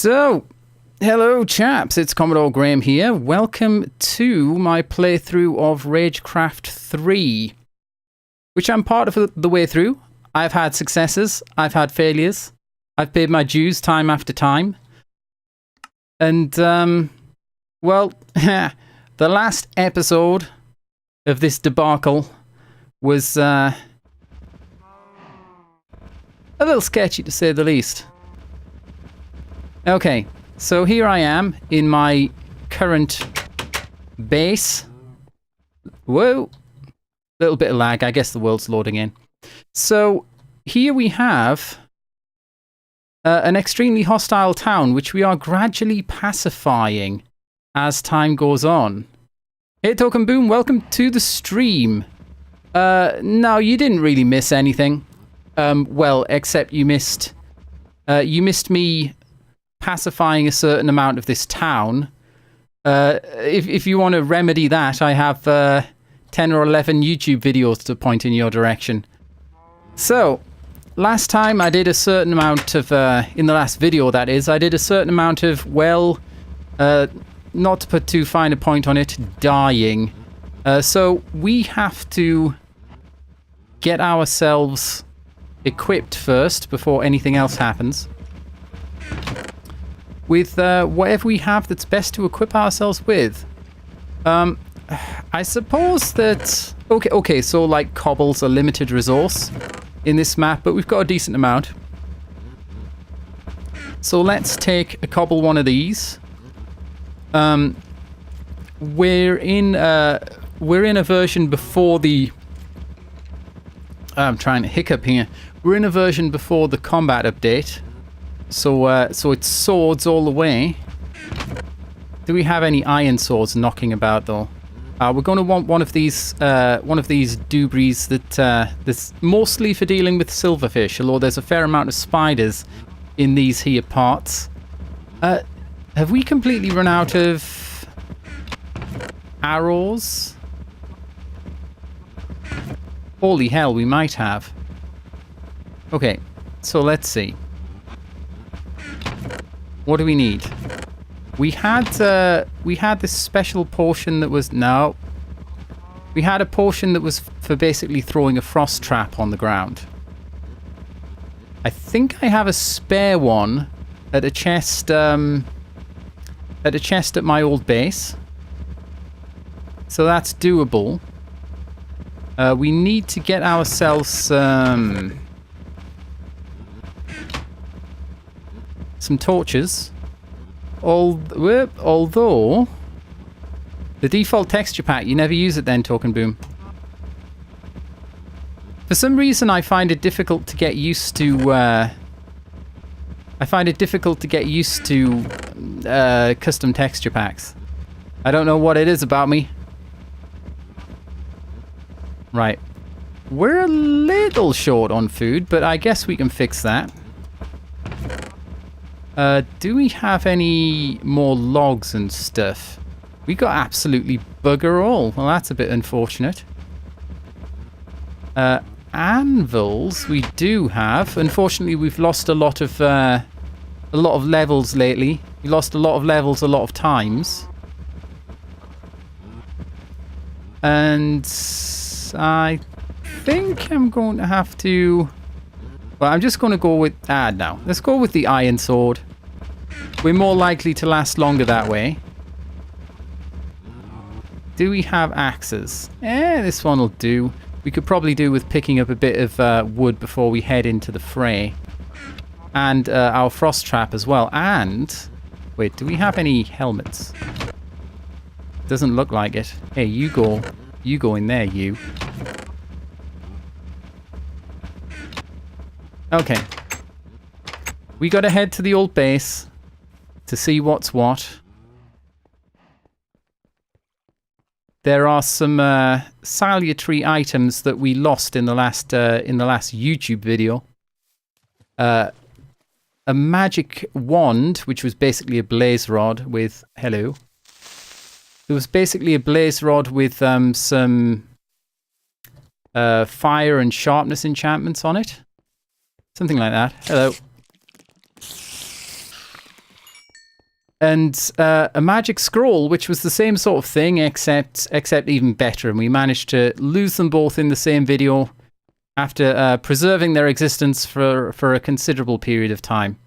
So, hello chaps, it's Commodore Graham here. Welcome to my playthrough of Ragecraft III, which I'm part of the way through. I've had successes, I've had failures, I've paid my dues time after time. And, well, the last episode of this debacle was a little sketchy to say the least. Okay, so here I am in my current base. Whoa, little bit of lag, I guess the world's loading in. So here we have an extremely hostile town, which we are gradually pacifying as time goes on. Hey Token Boom, welcome to the stream. No, you didn't really miss anything. Well, except you missed me pacifying a certain amount of this town. If you want to remedy that, I have 10 or 11 YouTube videos to point in your direction. So, last time I did a certain amount of, in the last video that is, I did a certain amount of, well, not to put too fine a point on it, dying. So we have to get ourselves equipped first before anything else happens with whatever we have that's best to equip ourselves with. I suppose that... Okay, so like cobble's a limited resource in this map, but we've got a decent amount. So let's take a cobble one of these. We're in a version before the... I'm trying to hiccup here. We're in a version before the combat update. So it's swords all the way. Do we have any iron swords knocking about though? We're going to want one of these doobies that's mostly for dealing with silverfish, although there's a fair amount of spiders in these here parts. Have we completely run out of arrows? Holy hell, we might have. Okay, so let's see. What do we need? We had this special potion that was... No. We had a potion that was for basically throwing a frost trap on the ground. I think I have a spare one at a chest... at my old base. So that's doable. We need to get ourselves some torches. Although the default texture pack, you never use it then, Token Boom. For some reason I find it difficult to get used to custom texture packs. I don't know what it is about me. Right. We're a little short on food, but I guess we can fix that. Do we have any more logs and stuff? We got absolutely bugger all. Well, that's a bit unfortunate. Anvils we do have. Unfortunately, we've lost a lot of levels lately. We lost a lot of levels a lot of times. And I think I'm going to have to... Well, I'm just going to go with... no. Let's go with the iron sword. We're more likely to last longer that way. Do we have axes? This one will do. We could probably do with picking up a bit of wood before we head into the fray. And our frost trap as well. And... Wait, do we have any helmets? Doesn't look like it. Hey, you go. You go in there, you. Okay. We gotta head to the old base to see what's what. There are some salutary items that we lost in the last YouTube video. A magic wand, which was basically a blaze rod with... Hello. It was basically a blaze rod with some fire and sharpness enchantments on it. Something like that. Hello. and a magic scroll, which was the same sort of thing, except even better. And we managed to lose them both in the same video after preserving their existence for a considerable period of time.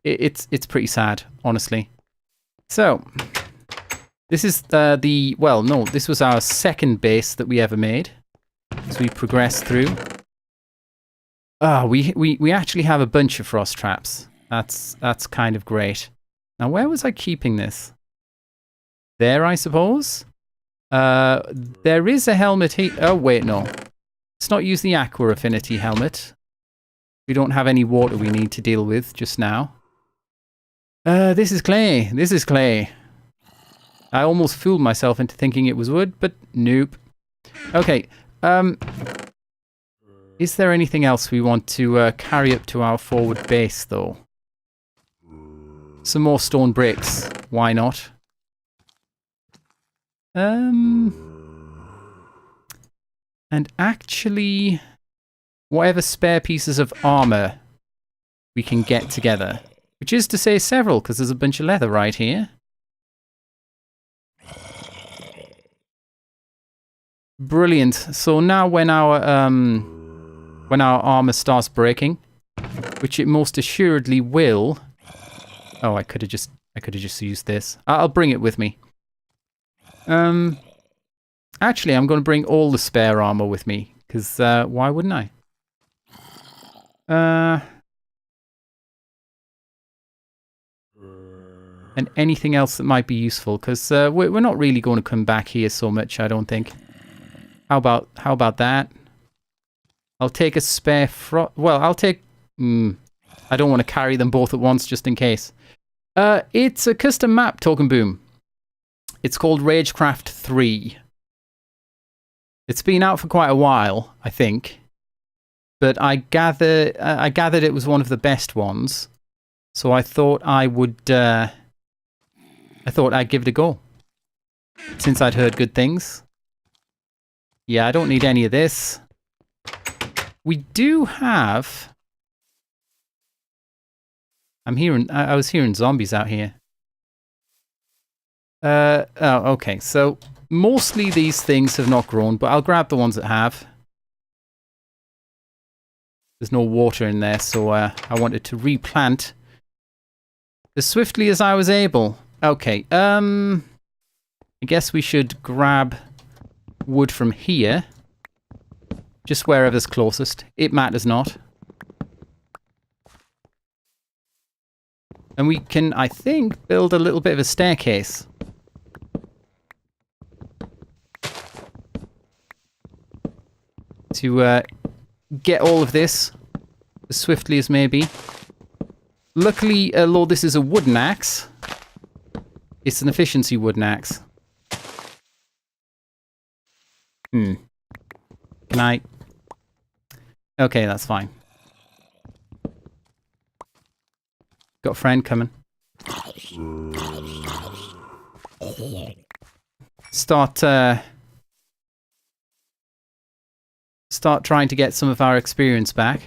It's pretty sad, honestly. So, this is this was our second base that we ever made. As we progress through. We actually have a bunch of frost traps. That's kind of great. Now, where was I keeping this? There, I suppose. There is a helmet here. Oh, wait, no. Let's not use the Aqua Affinity helmet. We don't have any water we need to deal with just now. This is clay. This is clay. I almost fooled myself into thinking it was wood, but nope. Okay. Is there anything else we want to carry up to our forward base, though? Some more stone bricks. Why not? And actually, whatever spare pieces of armor we can get together. Which is to say several, because there's a bunch of leather right here. Brilliant. So now when our armor starts breaking, which it most assuredly will. Oh, I could have just used this. I'll bring it with me. Actually, I'm going to bring all the spare armor with me, because why wouldn't I? And anything else that might be useful, because we're not really going to come back here so much, I don't think. How about that? I'll take a spare I'll take... I don't want to carry them both at once, just in case. It's a custom map, Token Boom. It's called Ragecraft III. It's been out for quite a while, I think. But I gathered it was one of the best ones. So I thought I would... I thought I'd give it a go. Since I'd heard good things. Yeah, I don't need any of this. We do have... I was hearing zombies out here. Oh, okay. So, mostly these things have not grown, but I'll grab the ones that have. There's no water in there, so I wanted to replant as swiftly as I was able. Okay, I guess we should grab wood from here. Just wherever's closest. It matters not. And we can, I think, build a little bit of a staircase. To get all of this as swiftly as may be. Luckily, although this is a wooden axe, it's an efficiency wooden axe. Can I? Okay, that's fine. Got a friend coming. Start trying to get some of our experience back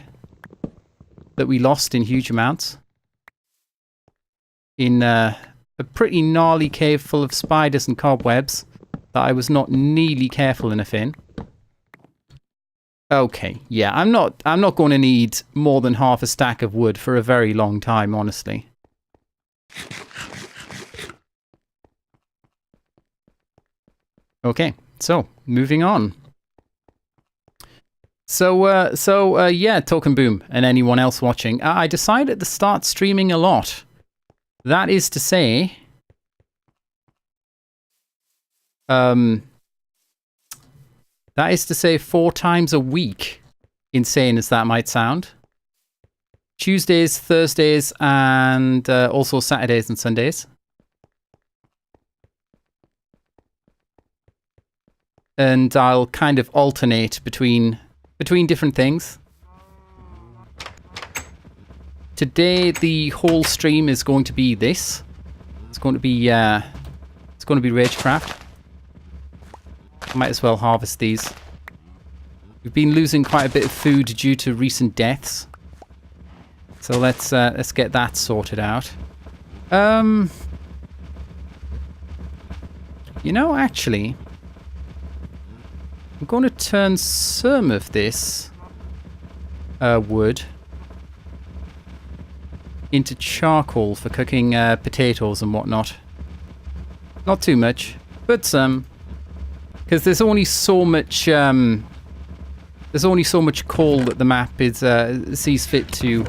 that we lost in huge amounts in a pretty gnarly cave full of spiders and cobwebs that I was not nearly careful enough in. Okay, yeah, I'm not going to need more than half a stack of wood for a very long time, honestly. Okay, so moving on. So yeah, Token Boom and anyone else watching, I decided to start streaming a lot. That is to say, that is to say 4 times a week, insane as that might sound. Tuesdays, Thursdays, and also Saturdays and Sundays. And I'll kind of alternate between different things. Today, the whole stream is going to be this. It's going to be Ragecraft. Might as well harvest these. We've been losing quite a bit of food due to recent deaths. So let's get that sorted out. You know, actually, I'm going to turn some of this wood into charcoal for cooking potatoes and whatnot. Not too much, but some. Because there's only so much coal that the map is sees fit to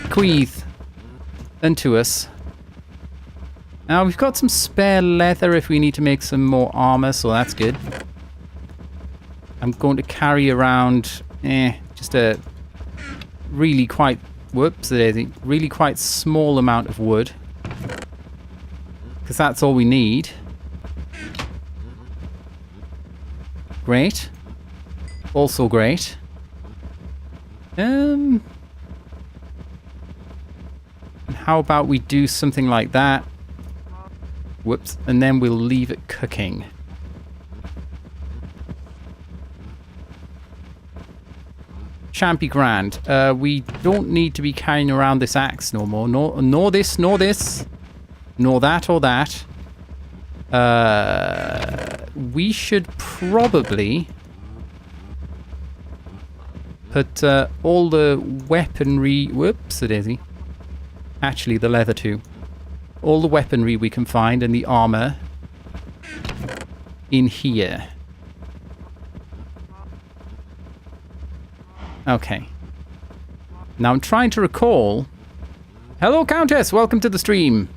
bequeath unto us. Now we've got some spare leather if we need to make some more armor, so that's good. I'm going to carry around just a really quite really quite small amount of wood, because that's all we need. Great. Also great. And how about we do something like that? Whoops. And then we'll leave it cooking. Champy grand. We don't need to be carrying around this axe no more. Nor this, nor this. Nor that or that. We should probably put all the weaponry... Whoops-a-daisy. Actually, the leather too. All the weaponry we can find and the armor in here. Okay. Now I'm trying to recall... Hello, Countess! Welcome to the stream!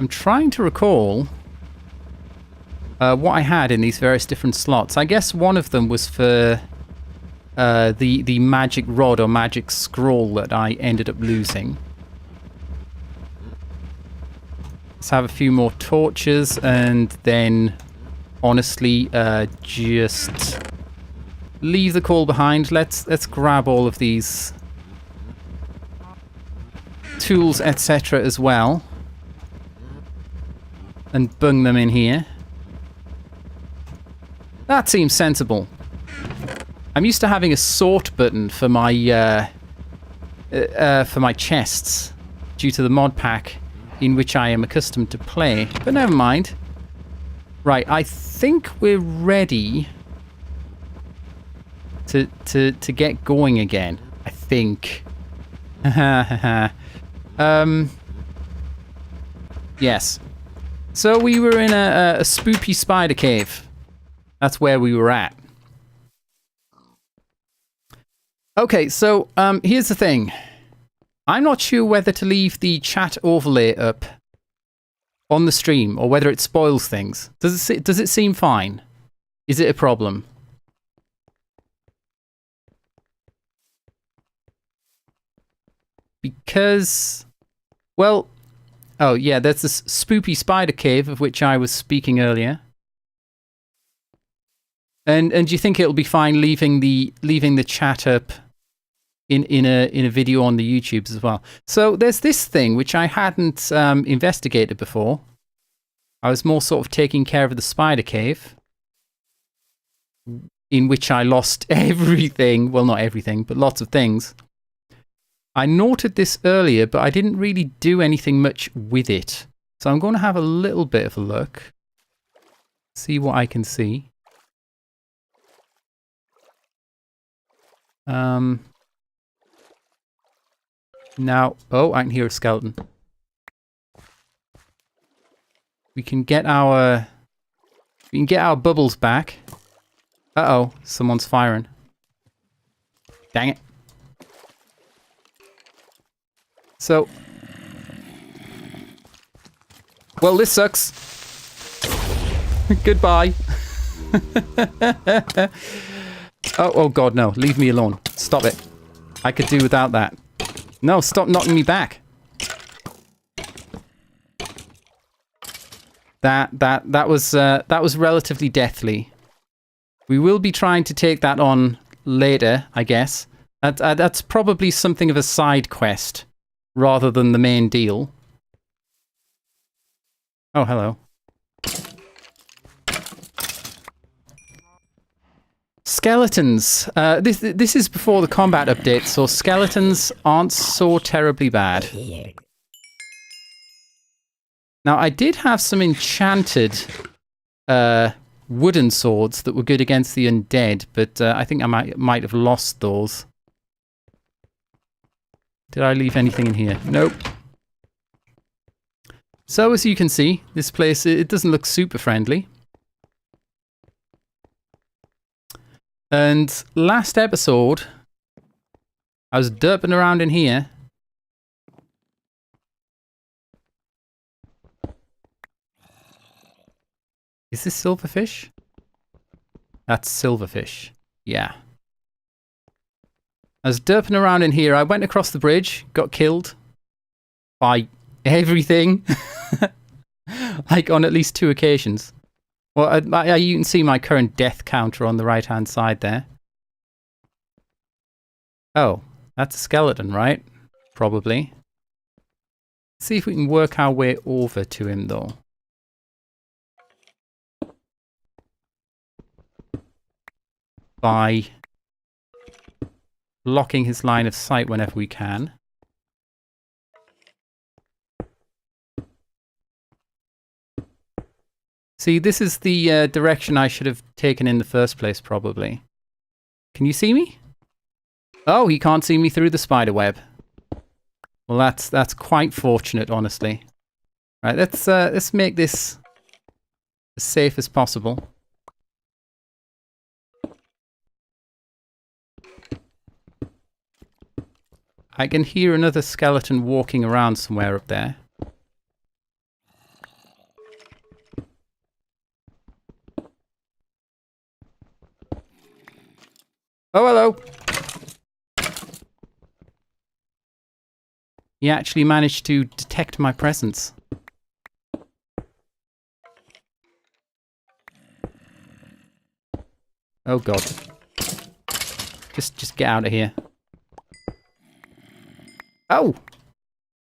I'm trying to recall what I had in these various different slots. I guess one of them was for the magic rod or magic scroll that I ended up losing. Let's have a few more torches and then honestly just leave the coal behind. Let's grab all of these tools, etc. as well. And bung them in here. That seems sensible. I'm used to having a sort button for my chests due to the mod pack in which I am accustomed to play. But never mind. Right, I think we're ready to get going again. I think. Yes. So we were in a spoopy spider cave. That's where we were at. Okay, so here's the thing. I'm not sure whether to leave the chat overlay up on the stream or whether it spoils things. Does it seem fine? Is it a problem? Because, well... Oh, yeah, there's this spoopy spider cave of which I was speaking earlier. And do you think it'll be fine leaving the chat up in a video on the YouTubes as well? So there's this thing which I hadn't investigated before. I was more sort of taking care of the spider cave, in which I lost everything. Well, not everything, but lots of things. I noted this earlier, but I didn't really do anything much with it. So I'm going to have a little bit of a look. See what I can see. Now, oh, I can hear a skeleton. We can get our bubbles back. Uh-oh, someone's firing. Dang it. So, well, this sucks. Goodbye. Oh God, no. Leave me alone. Stop it. I could do without that. No, stop knocking me back. That was relatively deathly. We will be trying to take that on later, I guess. That's probably something of a side quest rather than the main deal. Oh, hello. Skeletons. This is before the combat update, so skeletons aren't so terribly bad. Now, I did have some enchanted wooden swords that were good against the undead, but I think I might have lost those. Did I leave anything in here? Nope. So, as you can see, this place, it doesn't look super friendly. And last episode, I was derping around in here. Is this silverfish? That's silverfish. Yeah. I was derping around in here. I went across the bridge, got killed by everything. Like on at least 2 occasions. Well, you can see my current death counter on the right-hand side there. Oh, that's a skeleton, right? Probably. Let's see if we can work our way over to him, though. By blocking his line of sight whenever we can. See, this is the direction I should have taken in the first place, probably. Can you see me? Oh, he can't see me through the spider web. Well, that's quite fortunate, honestly. Right, let's make this as safe as possible. I can hear another skeleton walking around somewhere up there. Oh, hello. He actually managed to detect my presence. Oh god. Just get out of here. Oh!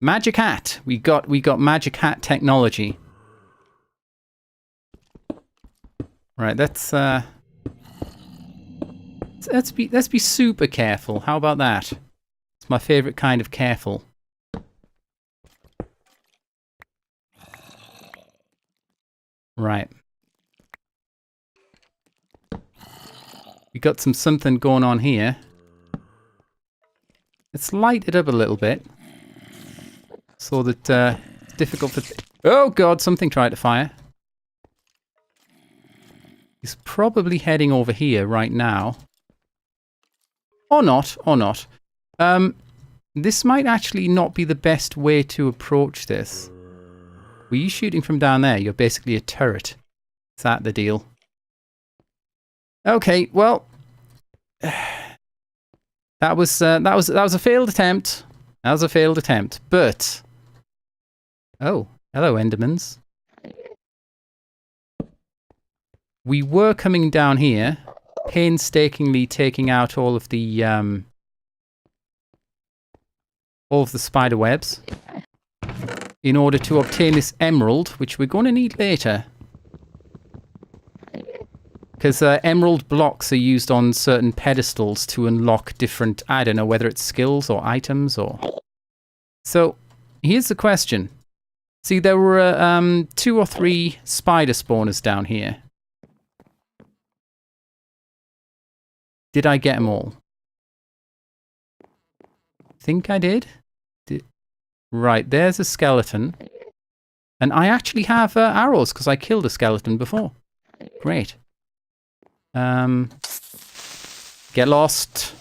Magic hat. We got magic hat technology. Right, let's be super careful. How about that? It's my favorite kind of careful. Right. We got something going on here. Let's light it up a little bit. So that it's difficult for... Oh god, something tried to fire. He's probably heading over here right now. Or not, or not. This might actually not be the best way to approach this. Were you shooting from down there? You're basically a turret. Is that the deal? Okay, well, that was a failed attempt. That was a failed attempt, but oh, hello, Endermans. We were coming down here, painstakingly taking out all of the spider webs in order to obtain this emerald, which we're going to need later. Because emerald blocks are used on certain pedestals to unlock different, I don't know, whether it's skills or items or... So, here's the question. See, there were 2 or 3 spider spawners down here. Did I get them all? Think I did? Right, there's a skeleton. And I actually have arrows because I killed a skeleton before. Great. Get lost.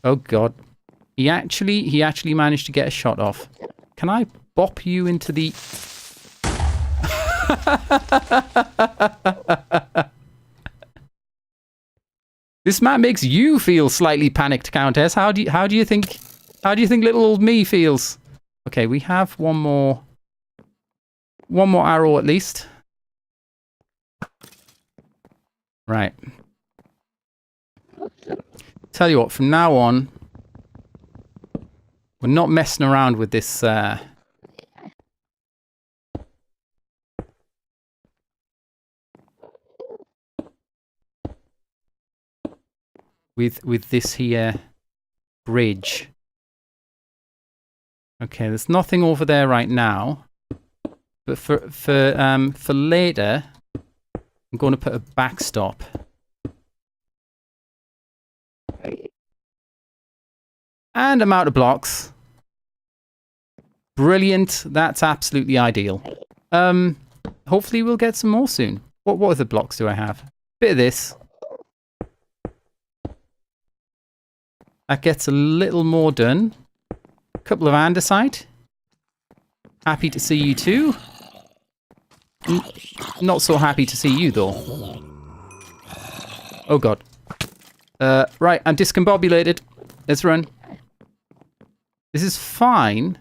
Oh god. He actually managed to get a shot off. Can I bop you into the... This map makes you feel slightly panicked, Countess. How do you think little old me feels? Okay, we have one more arrow at least. Right. Tell you what, from now on, we're not messing around with this with this here bridge. Okay, there's nothing over there right now. But for later, I'm going to put a backstop. And I'm out of blocks. Brilliant. That's absolutely ideal. Hopefully we'll get some more soon. What other blocks do I have? Bit of this. That gets a little more done. A couple of andesite. Happy to see you too. Not so happy to see you though. Oh god. Right, I'm discombobulated. Let's run. This is fine.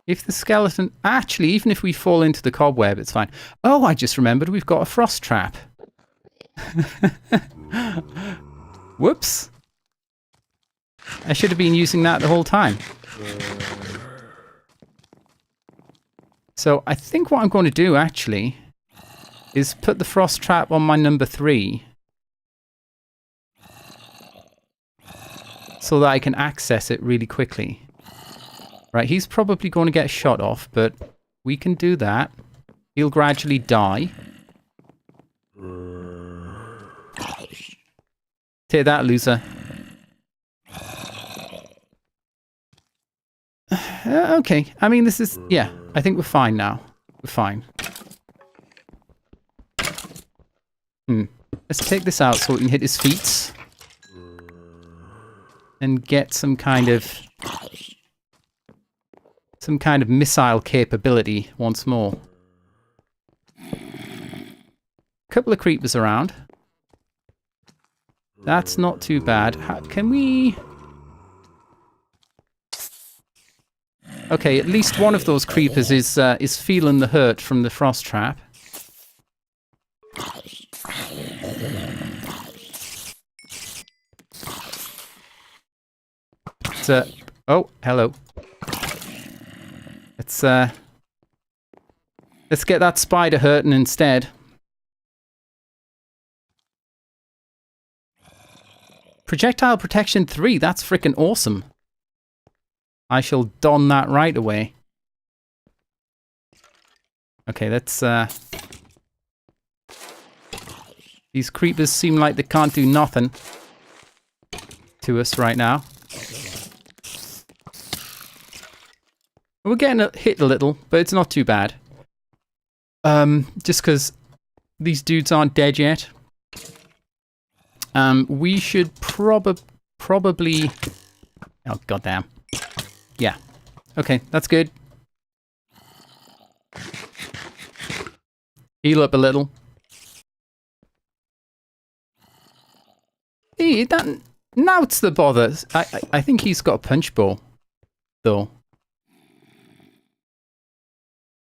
If the skeleton... Actually, even if we fall into the cobweb, it's fine. Oh, I just remembered we've got a frost trap. Whoops. I should have been using that the whole time. So I think what I'm going to do, actually, is put the frost trap on my number 3. So that I can access it really quickly. Right, he's probably going to get shot off, but we can do that. He'll gradually die. Take that, loser. Okay, I mean, this is... Yeah, I think we're fine now. We're fine. Let's take this out so we can hit his feet. And get some kind of missile capability once more. Couple of creepers around. That's not too bad. Can we... Okay, at least one of those creepers is feeling the hurt from the frost trap. Oh, hello. Let's get that spider hurting instead. Projectile Protection 3, that's freaking awesome. I shall don that right away. Okay, let's... These creepers seem like they can't do nothing to us right now. We're getting hit a little, but it's not too bad. Just because these dudes aren't dead yet. We should probably... Oh, goddamn. Yeah. Okay, that's good. Heal up a little. Hey, now it's the bother. I think he's got a punch bow, though.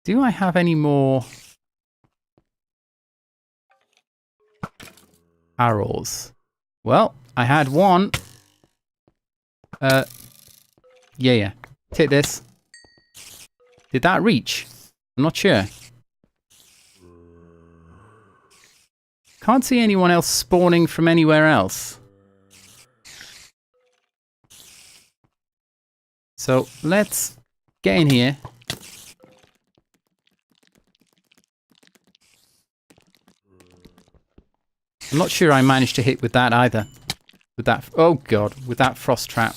Do I have any more arrows? Well, I had one. Yeah. Take this. Did that reach? I'm not sure. Can't see anyone else spawning from anywhere else. So let's get in here. I'm not sure I managed to hit with that either. With that, oh god, with that frost trap.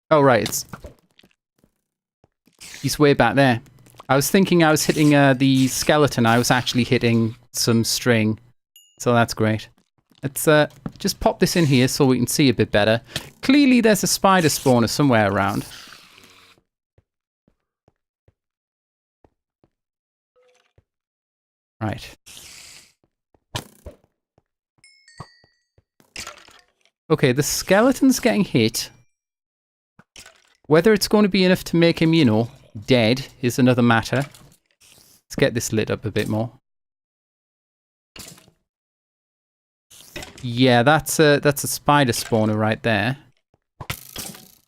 Oh right, he's way back there. I was thinking I was hitting the skeleton. I was actually hitting some string. So that's great. Let's just pop this in here so we can see a bit better. Clearly there's a spider spawner somewhere around. Right. Okay, the skeleton's getting hit. Whether it's going to be enough to make him, you know, dead is another matter. Let's get this lit up a bit more. Yeah, that's a spider spawner right there.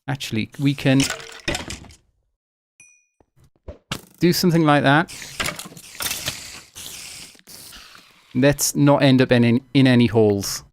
Actually, we can do something like that. Let's not end up in any holes.